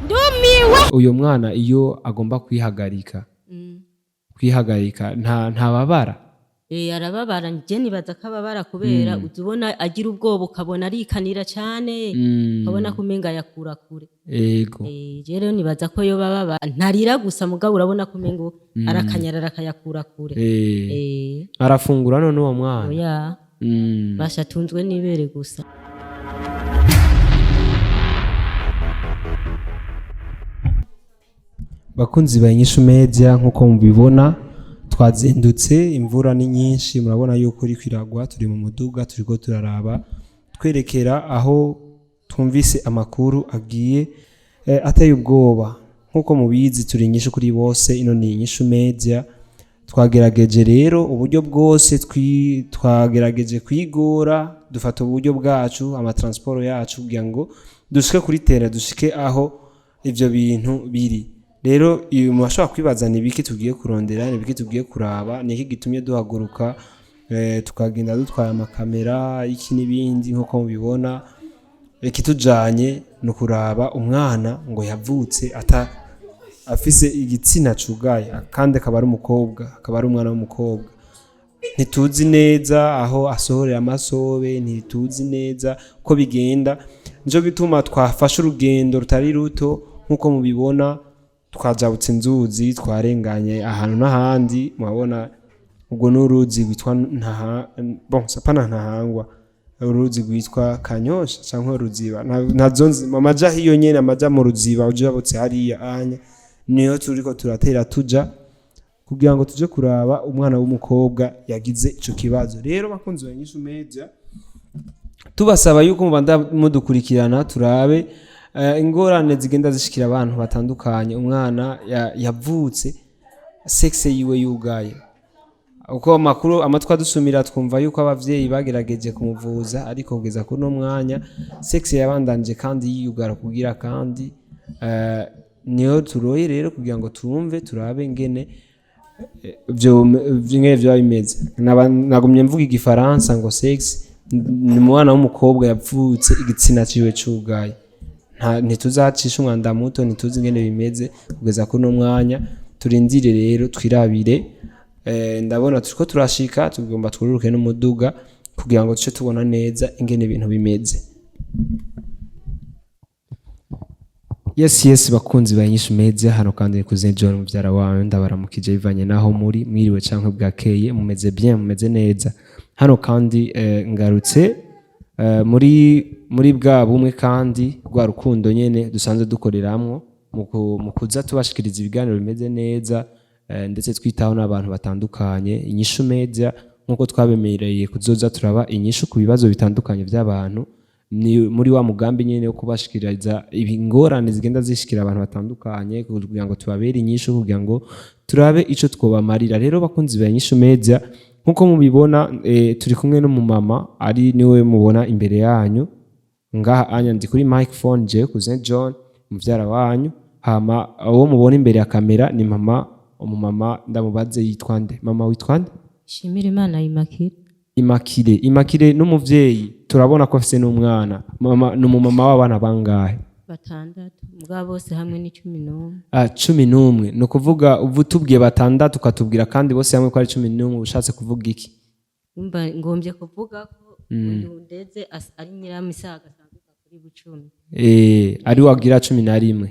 ndumiwe. uyo mwana iyo agomba kwihagarika ntababara. Arababara nje nibaza ko ababara kubera uzubona agira ubwoba ukabona arikanira cyane ukabona kumenga yakura kure. Yego. Rero nibaza ko yo bababa ntarira gusa mugabo urabona kumengo arakanyarara akayakura kure. Arafungura none uwo mwana. Oya. Bashatunzwe n'ibere gusa. Bakunzi ba Inyishu Media nkuko mubibona twazindutse imvura ni nyinshi murabona yuko iri kwiragwa turi mu muduga turiko turaraba twerekera aho twumvise amakuru agiye ateye ubwoba nkuko mubizi turi Inyishu kuri bose ino ni Inyishu Media twagerageje rero uburyo bwose twagerageje kwigora dufata uburyo bwacu amatransport yacu kugira ngo dushike kuri terre dushike aho ivyo bintu biri. Rero uyu mwashobora kwibaza ni biki tugiye kurondera ni biki tugiye kuraba ni iki gitumye duhaguruka tukagenda dutwara amakamera iki n'ibindi nkuko mubibona ikitujanye no kuraba umwana ngo yavutse afise igitsina cugaye kandi akaba ari umukobwa akaba ari umwana w'umukobwa ntituzi neza aho asohorera amasobe ntituzi neza ko bigenda nico gituma twafashe urugendo rutari ruto nkuko mubibona twajabutse inzuzi twarenganye ahantu n'ahandi murabona ubwo n'uruzi rwitwa ntahangwa uruzi rwitwa Kanyosha cyangwa Ruziba ntazonzi amaja hiyo nyene amaja mu Ruziba ujabutse hariya anya niyo turiko turatera tuja kugira ngo tuje kuraba umwana w'umukobwa yagize ico kibazo. Rero bakunzi ba Inyishu Media tubasaba yuko mubanda mudukurikirana turabe ingorane zigenda zishikira abantu batandukanye umwana yavutse sexe yiwe yugaye uko makuru amatwa dusumira twumva yuko abavyeyi bagerageje kumuvuza ariko kugeza kuno mwanya sexe yabandanje kandi yiyugara kugira kandi niyo turoye rero kugira ngo tumve turabe ngene byo bimeze. Nagumye mvuga igifaransa ngo sexe ni umwana w'umukobwa yavutse igitsina ciwe cugaye ntituzacisha umwanda muto ntituzi ingene bimeze kugeza kuno mwanya turindire rero twirabire ndabona turiko turashika tugomba twururuke n'umuduga kugira ngo tuce tubona neza ingene ibintu bimeze. Yes bakunzi ba Inyishu Media hano kandi kuze John muvyara wawe ndabaramukije bivanye naho muri mwiriwe canke bwakeye mumeze bien mumeze neza hano kandi ngarutse muri bwa bumwe kandi rwa rukundo nyene dusanzwe dukoreramwo mu kuza tubashikiriza ibiganiro bimeze neza ndetse twitaho n'abantu batandukanye. Inyishu Media nkuko twabemereye kuzoza turaba inyishu ku bibazo bitandukanye by'abantu ni muri wa mugambi nyene wo kubashikiriza ibingorane zigenda zishikira abantu batandukanye kugira ngo tubabere inyishu kugira ngo turabe ico twobamarira. Rero bakunzi ba Inyishu Media nkuko mubibona turi kumwe no mu mama ari niwe mubona imbere yanyu ngaha anya ndi kuri microphone je kuze John muvyara wanyu hama uwo mubona imbere ya kamera ni mama umumama ndamubaze yitwa nde mama witwa nde? Shimira Imana Immaculée n'umuvyeyi turabona ko afise n'umwana mama n'umumama w'abana bangahe? 6 mugabo bose hamwe ni 11. 11 no kuvuga uvutubwiye 6 ukatubwira kandi bose hamwe ko ari 11 ushatse kuvuga iki? Umba ngombye kuvuga ko ndeze ari nyiramisaga asanduka kuri bucumi. Ari wagira 11.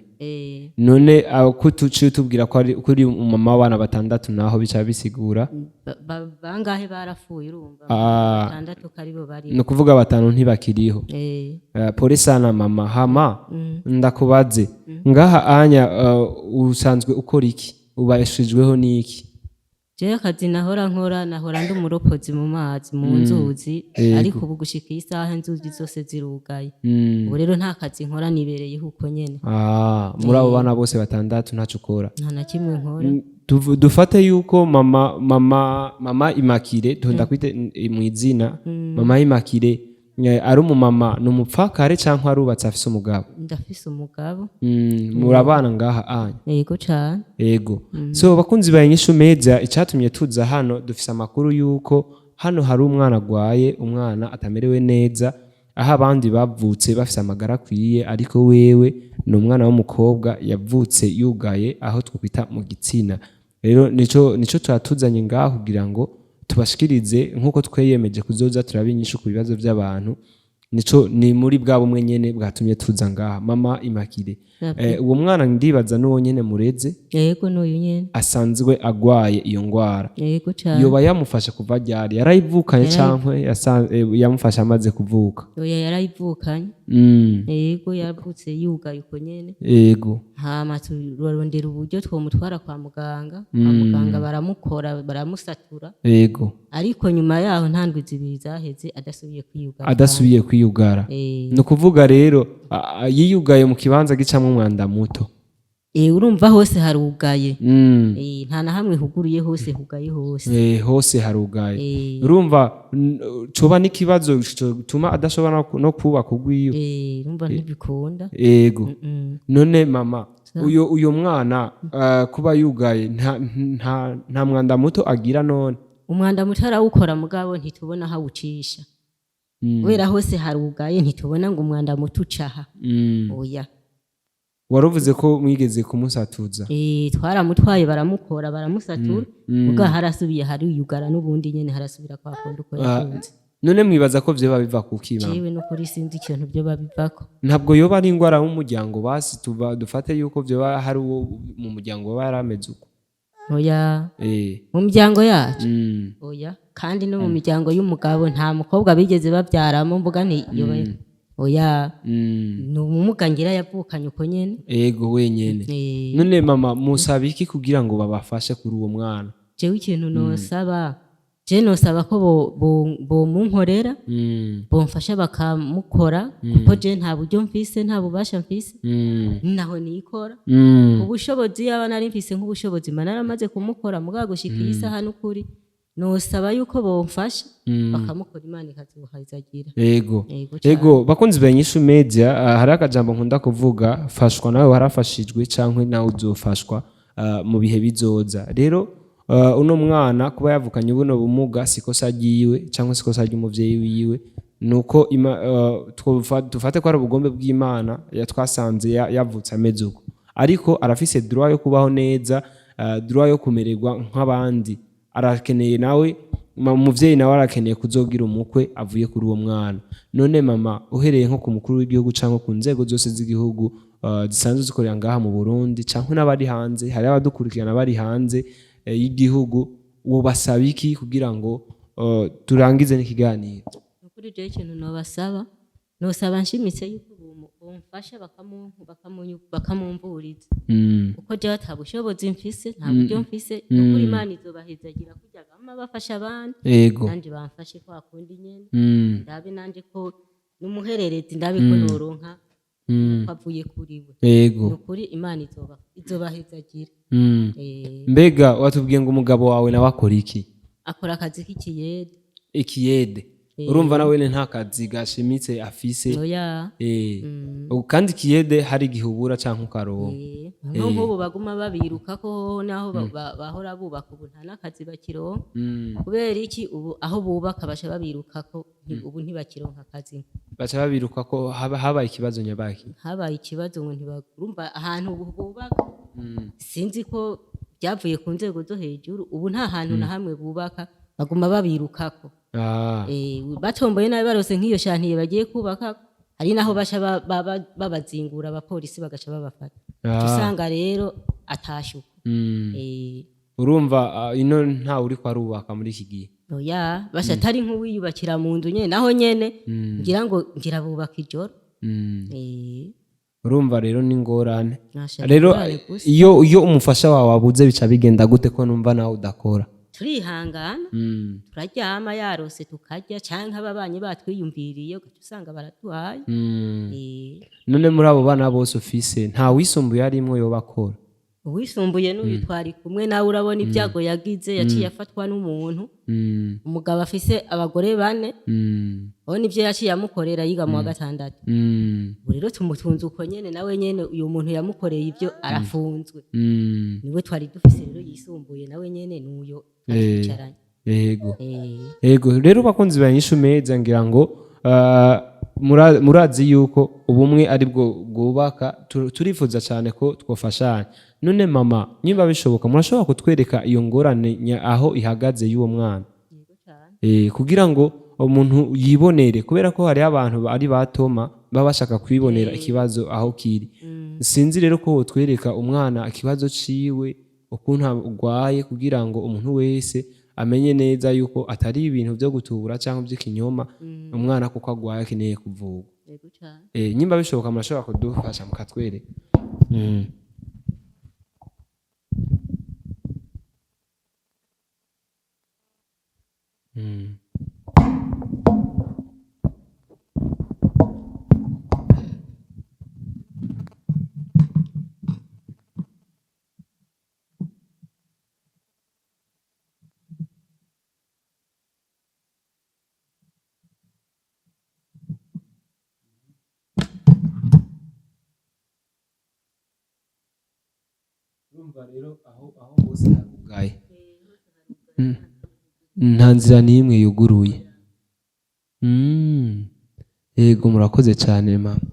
None kutuci tubwira ko ari kuri umama w'abana 6 naho bica bisigura bangahe barafuye urumva 6 karibo bari no kuvuga 5 ntibakiriho. Pole sana mama hama ndakubaze ngaha anya usanzwe ukora iki ubayeshijweho niki? Je akazi nahora ndi umuropozi mu mazi mu nzuzi ariko ubu gushika isaha inzuzi zose zirugaye ubu rero nta kazi nkora nibereye huko nyene. Muri abo bana bose 6 ntaco ukora? Nta na kimwe nkora. Dufate yuko mama Immaculée tunda kwite mu izina mama Immaculée ari umumama n'umupfakare canke arubatse afise umugabo? Ndafise umugabo. Murabana ngaha anya? Yego cyane. Yego. So bakunzi ba Inyishu Media icatumye tuza hano dufise amakuru yuko hano hari umwana agwaye umwana atamerewe neza aho abandi bavutse bafise amagara akwiye ariko wewe ni umwana w'umukobwa yavutse yugaye aho twokwita mu gitsina. Rero nico twatuzanye ngaho kugira ngo tubashikirize nk'uko twiyemeje kuzoza turabinyisha ku bibazo by'abantu. Nico ni muri bwa bumwe nyene bwatumye tuza ngaha. Mama Immaculée, uwo mwana ndibaza n'uwo nyene mureze? Yego n'uyu nyene asanzwe agwaye iyo ngwara. Yego cyane. Yoba yamufasha kuva ryari? Yarayivukanye cankwe yamufasha amaze kuvuka? Oya yarayivukanye. Yego yavutse yugaye uko nyene. Yego. Hama turarondera uburyo twomutwara kwa muganga. Kwa muganga baramukora baramusatura. Yego. Ariko nyuma yaho nta ndwi zibiri zaheze adasubiye kwiyugara. Ni ukuvuga rero yiyugaye mu kibanza gicamwo umwanda muto. Urumva hose harugaye. Nta na hamwe huguruye, hose hugaye hose. Hose harugaye. Urumva coba n'ikibazo gituma adashobora no kubaka urwiwe. Urumva ntibikunda. Yego. None mama, uyo mwana kuba yugaye nta mwanda muto agira none? Umwanda muto arawukora mugabo ntitubona aho awucisha. Kubera hose harugaye ntitubona ngo umwanda muto ucaha. Oya. Waruvuze ko mwigeze kumusatuza? Twaramutwaye baramukora baramusatura. Ubwo harasubiye hariyugara n'ubundi nyene harasubira kwa kondo uko yakunze. None mwibaza ko vyoba biva kuki mama? Jewe no kuri sinzi ikintu vyoba bivako. Ntabwo yoba ari ingwara y'umuryango basi dufate yuko vyoba hari uwo mu muryango baba yarameze uko? Oya. Mu miryango yacu? Oya. Kandi no mu miryango y'umugabo nta mukobwa bigeze babyaramo mvuga nti yoba. Oya. Ni umumuga ngira yavukanye uko nyene. Yego wenyene. None mama musaba iki kugira ngo babafashe kuri uwo mwana? Jewe ikintu nosaba, nosaba ko bo munkorera, bomfasha bakamukora kuko je nta buryo mfise, nta bubasha mfise. Naho nikora. Ubushobozi yaba nari mfise nk'ubushobozi manaramaze kumukora mugaga gushikira isaha n'ukuri. Nosaba yuko bomfasha bakamukora Imana ikazuhazagira. Yego bakunzi banyishu media, hari akajambo nkunda kuvuga, fashwa nawe warafashijwe cankwe nawe uzofashwa mu bihe bizoza. Rero uno mwana kuba yavukanye buno bumuga sikosa ryiwe cankwe sikosa ry'umuvyeyi wiwe, nuko tufate ko ari ubugombe bw'Imana yatwasanze yavutse ameze uko, ariko arafise droit yo kubaho neza, droit yo kumererwa nk'abandi. Arakeneye nawe umuvyeyi nawe arakeneye kuzogira umukwe avuye kuri uwo mwana. None mama uhereye nko ku mukuru w'igihugu canke ku nzego zose z'igihugu zisanzwe zikorera ngaha mu Burundi canke n'abari hanze, hari abadukurikirana bari hanze y'igihugu, wo basaba iki kugira ngo turangize n'ikiganiro? Kuri je ikintu nobasaba, nosaba nshimitse yuko bomfasha bakamumvuriza. Uko je atabushobozi mfise, nta buryo mfise, ukuri Imana izobahezagira kujya gama bafasha abandi. Nanje bamfashe kwa kundi nyene. Ndabe nanje ko n'umuhererezi ndabe ko noronka avuye kuri we. Ukuri Imana izobahezagira. Mbega watubwiye ngo umugabo wawe nawe akora iki? Akora akazi k'ikiyede. Ikiyede? Urumva nawe nta kazi gashimitse afise? Oya. Kandi ikiyede hari igihubura canke ukaronka? Nk'ubu baguma babirukako naho bahora bubaka ubu nta n'akazi bakironka. Kubera iki ubu aho bubaka basha babirukako ubu ntibakironka akazi. Baca babirukako habaye ikibazo nyabaki? Habaye ikibazo ngo ntibagurumva ahantu bubaka. Sinzi ko byavuye ku nzego zo hejuru, ubu nta hantu na hamwe bubaka baguma babirukako. Batomboye nabi barose nk'iyo shantiye bagiye kubaka, hari naho basha babazingura abapolisi bagaca babafata. Usanga rero atashuka. Urumva ino nta uri ko arubaka muri iki gihe? Oya, basha atari nk'uwiyubakira mu nzu nyene naho nyene ngira bubaka ijoro. Urumva rero ni ngorane. Rero iyo umufasha wawe abuze bica bigenda gute ko numva nawe udakora? Turihangana, turaryama yarose tukarya canke ababanyi batwiyumviriye ugaca usanga baratuhaye. None muri abo bana bose ufise nta wisumbuye arimwo yoba akora? Uwisumbuye n'uyu twari kumwe nawe urabona ibyago yagize, yaciye afatwa n'umuntu. Umugabo afise abagore 4, abona ivyo yaciye amukorera yiga mu wa 6. Rero tumutunze uko nyene nawe nyene uyu muntu yamukoreye ivyo arafunzwe. Niwe twari dufise rero yisumbuye nawe nyene n'uyo yicaranye. Yego rero bakunzi banyishu meza ngira ngo murazi yuko ubumwe ari bwo bwubaka turifuza cyane ko twofashanya none mama niba bishoboka murashobora kutwereka iyo ngorane aho ihagaze y'uwo mwana kugira ngo umuntu yibonere kubera ko hari abantu ari batoma baba bashaka kwibonera ikibazo aho kiri sinzi rero ko wotwereka umwana ikibazo ciwe ukuntu urwaye kugira ngo umuntu wese amenye neza yuko atari ibintu byo gutubura cyangwa by'ikinyoma umwana kuko agwaye akeneye kuvugwa nyimba bishoboka murashobora kudufasha mukatwereka urumva rero aho hose harugaye nta nzira n'imwe yuguruye yego murakoze cyane mama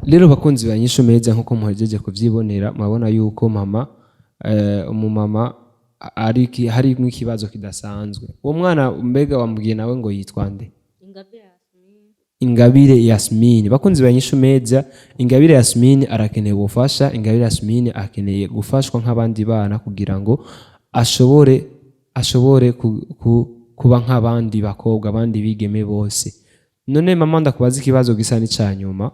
rero bakunzi ba Nyishu Media nkuko muhejeje kuvyibonera mabona yuko mama umumama harimo ikibazo kidasanzwe uwo mwana mbega wambwiye nawe ngo yitwa nde Ingabire Yasmine bakunzi ba Nyishu Media Ingabire Yasmine arakeneye ubufasha Ingabire Yasmine akeneye gufashwa nk'abandi bana kugira ngo ashobore kuba nk'abandi bakobwa abandi bigeme bose none mama ndakubaza ikibazo gisa n'icanyuma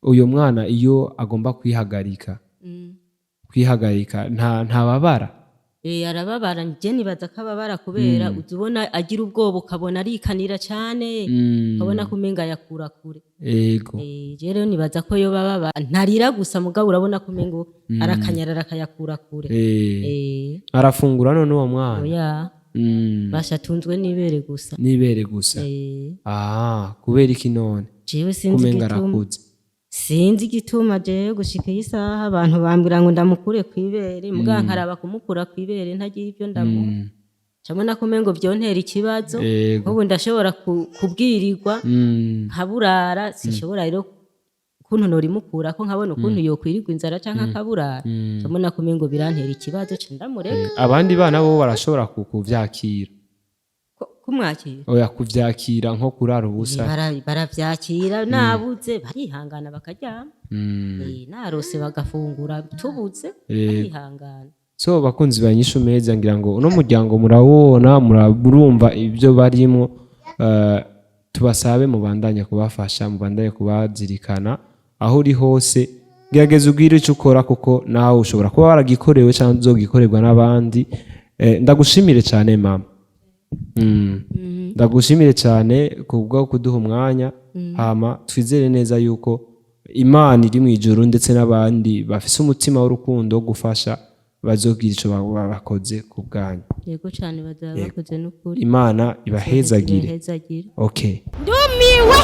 uyo mwana iyo agomba kwihagarika nta babara arababara njye nibaza ko ababara kubera uzubona agira ubwoba ukabona arikanira cyane ukabona ko umenga yakura kure yego rero nibaza ko yo bababa ntarira gusa mugabo urabona ko umengo arakanyarara akayakura kure arafungura none uwo mwana oya bashatunzwe n'ibere gusa kubera iki none jewe sinzi igituma jewe gushika isaha abantu bambwira ngo ndamukure kwibere muga nkaraba kumukura kwibere ntagira ibyo ndamuha cabona ko mengo byontera ikibazo ubu ndashobora kubwirirwa nkaburara sishobora rero kuntu norimukura ko nkabona ukuntu yokwirirwa inzara canka kaburara cabona ko mengo birantera ikibazo ndamureka abandi bana bo barashobora kuvyakira kumwakira oya kuvyakira nko kurara ubusa baravyakira nabuze barihangana bakaryama narose bagafungura tubuze barihangana so bakunzi ba Nyishu Media ngira ngo uno muryango murawona murumva ibyo barimo tubasabe mubandanye kubafasha mubandanye kubazirikana aho uri hose gerageza ubwire icyo ukora kuko nawe ushobora kuba waragikorewe cyangwa uzogikorerwa n'abandi ndagushimire cyane mama ndagushimire cyane kubwo kuduha umwanya hama twizere neza yuko Imana iri mu ijuru ndetse n'abandi bafise umutima w'urukundo wo gufasha bazogira ico bakoze ku bwanyu yego cyane bazabakoze n'ukuri Imana ibahezagire okay ndumiwe